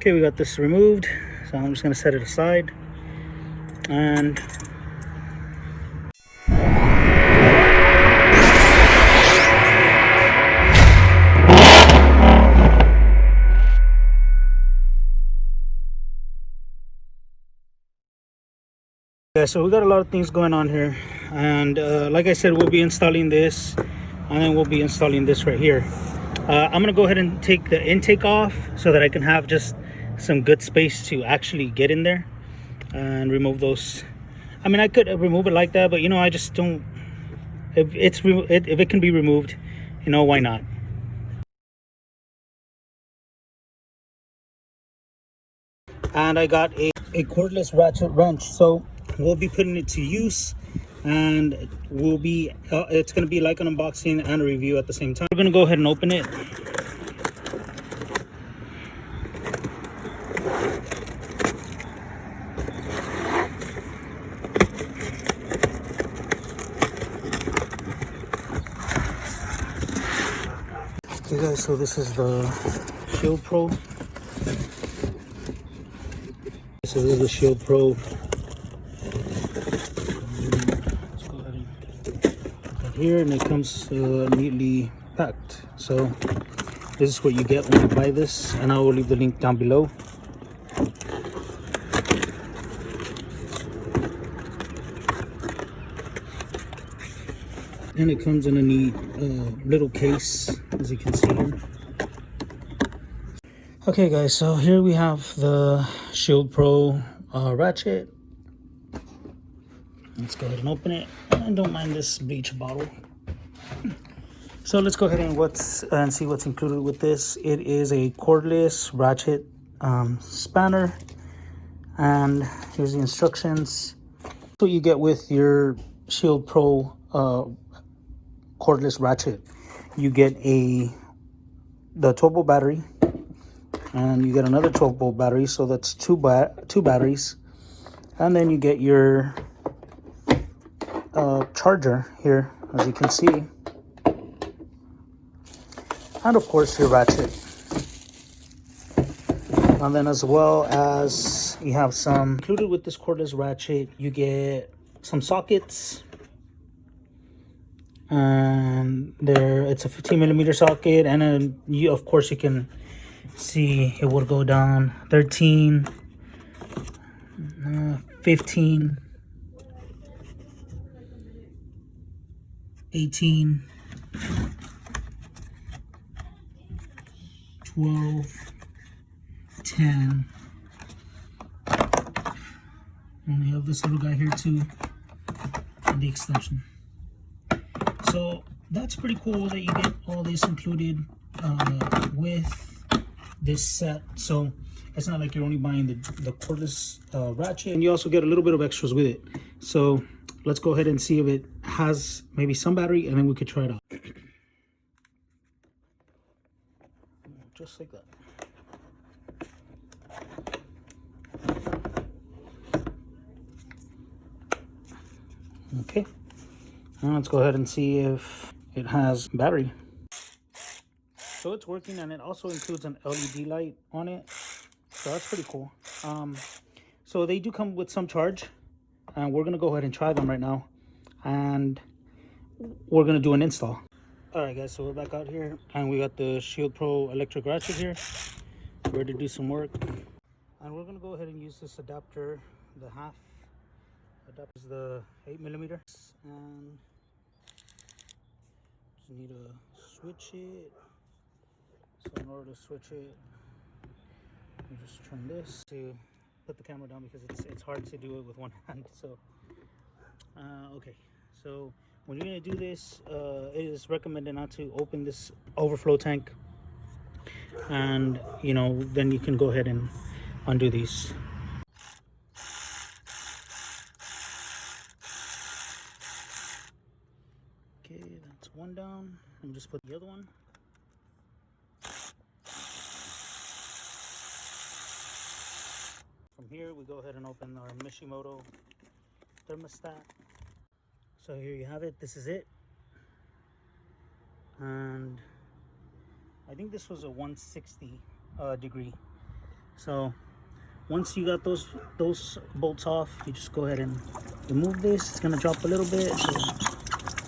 Okay, we got this removed, so I'm just gonna set it aside. And yeah, so we got a lot of things going on here, and like I said, we'll be installing this, and then we'll be installing this right here. I'm gonna go ahead and take the intake off so that I can have just some good space to actually get in there and remove those. I mean, I could remove it like that, but I just don't. If if it can be removed, why not? And I got a cordless ratchet wrench, so we'll be putting it to use, and we'll be it's going to be like an unboxing and a review at the same time. We're going to go ahead and open it. Okay guys, so this is the Shield Pro. So this is the Shield Pro. Let's go ahead and put that here, and it comes neatly packed. So this is what you get when you buy this, and I will leave the link down below. And it comes in a neat little case, as you can see here. Okay guys, so here we have the Shield Pro ratchet. Let's go ahead and open it. And don't mind this bleach bottle. So let's go ahead and see what's included with this. It is a cordless ratchet spanner, and here's the instructions. What you get with your Shield Pro cordless ratchet: you get the 12-volt battery, and you get another 12-volt battery, so that's two batteries, and then you get your charger here, as you can see, and of course your ratchet. And then, as well as, you have some included with this cordless ratchet, you get some sockets. And it's a 15mm socket, and then of course you can see it will go down 13, 15, 18, 12, 10, and we have this little guy here too, and the extension. So that's pretty cool that you get all this included with this set. So it's not like you're only buying the cordless ratchet, and you also get a little bit of extras with it. So let's go ahead and see if it has maybe some battery, and then we could try it out. Just like that. Okay, now let's go ahead and see if it has battery. So it's working, and it also includes an LED light on it, so that's pretty cool. So they do come with some charge, and we're gonna go ahead and try them right now, and we're gonna do an install. All right guys, so we're back out here, and we got the Shield Pro electric ratchet here, ready to do some work. And we're gonna go ahead and use this adapter. The half adapter is the 8mm, and just need to switch it. So in order to switch it, you just turn this to put the camera down, because it's hard to do it with one hand. So okay, so when you're gonna do this, it is recommended not to open this overflow tank, and then you can go ahead and undo these. Okay, that's one down, and just put the other one. From here, we go ahead and open our Mishimoto thermostat. So here you have it. This is it. And I think this was a 160 degree. So once you got those bolts off, you just go ahead and remove this. It's gonna drop a little bit, so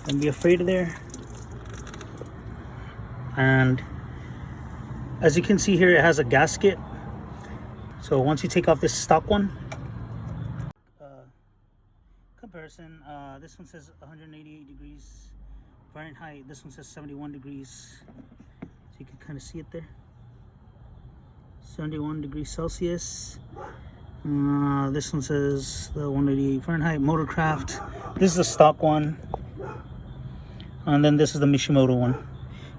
don't be afraid of there. And as you can see here, it has a gasket. So once you take off this stock one, comparison, this one says 188 degrees Fahrenheit. This one says 71 degrees. So you can kind of see it there. 71 degrees Celsius. This one says the 188 Fahrenheit Motorcraft. This is the stock one. And then this is the Mishimoto one.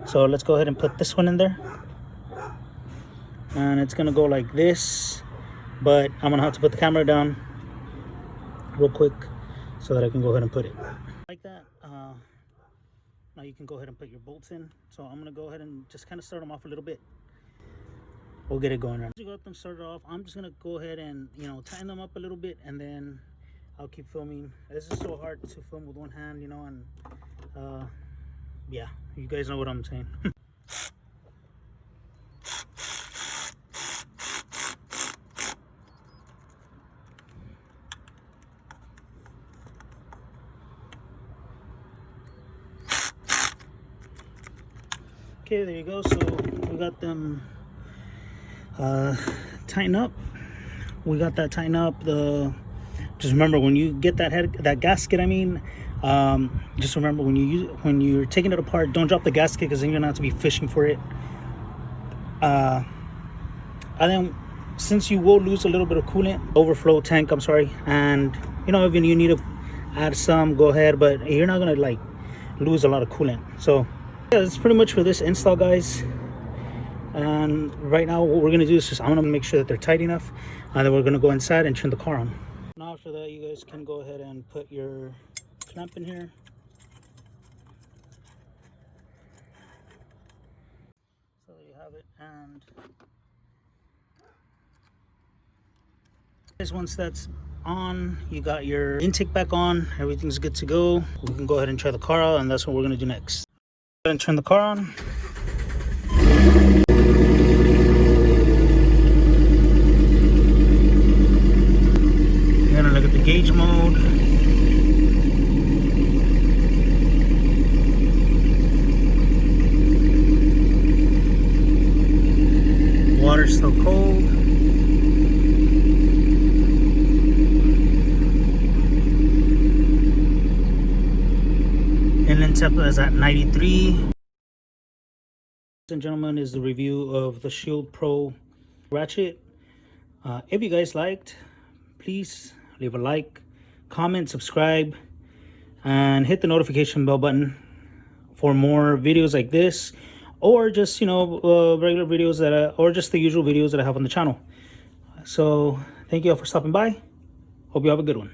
So let's go ahead and put this one in there. And it's gonna go like this, but I'm gonna have to put the camera down real quick so that I can go ahead and put it like that. Now you can go ahead and put your bolts in. So I'm gonna go ahead and just kind of start them off a little bit. We'll get it going. Right. To get them started off, I'm just gonna go ahead and tighten them up a little bit, and then I'll keep filming. This is so hard to film with one hand, and yeah, you guys know what I'm saying. Okay, there you go. So we got them tightened up. We got that tightened up. Just remember, when you get that gasket, just remember when you're taking it apart, don't drop the gasket, because then you're gonna have to be fishing for it. And then, since you will lose a little bit of coolant, overflow tank, I'm sorry, and if you need to add some, go ahead, but you're not gonna like lose a lot of coolant. So yeah, that's pretty much for this install, guys. And right now what we're gonna do is I'm gonna make sure that they're tight enough, and then we're gonna go inside and turn the car on. Now after that, you guys can go ahead and put your clamp in here. So there you have it. And once that's on, you got your intake back on, everything's good to go. We can go ahead and try the car out, and that's what we're gonna do next. Go ahead and turn the car on. You're gonna look at the gauge mode. Water's still cold. Inlet temp is at 93. Ladies and gentlemen, is the review of the Shield Pro ratchet. If you guys liked, please leave a like, comment, subscribe, and hit the notification bell button for more videos like this, or just regular videos or just the usual videos that I have on the channel. So thank you all for stopping by. Hope you have a good one.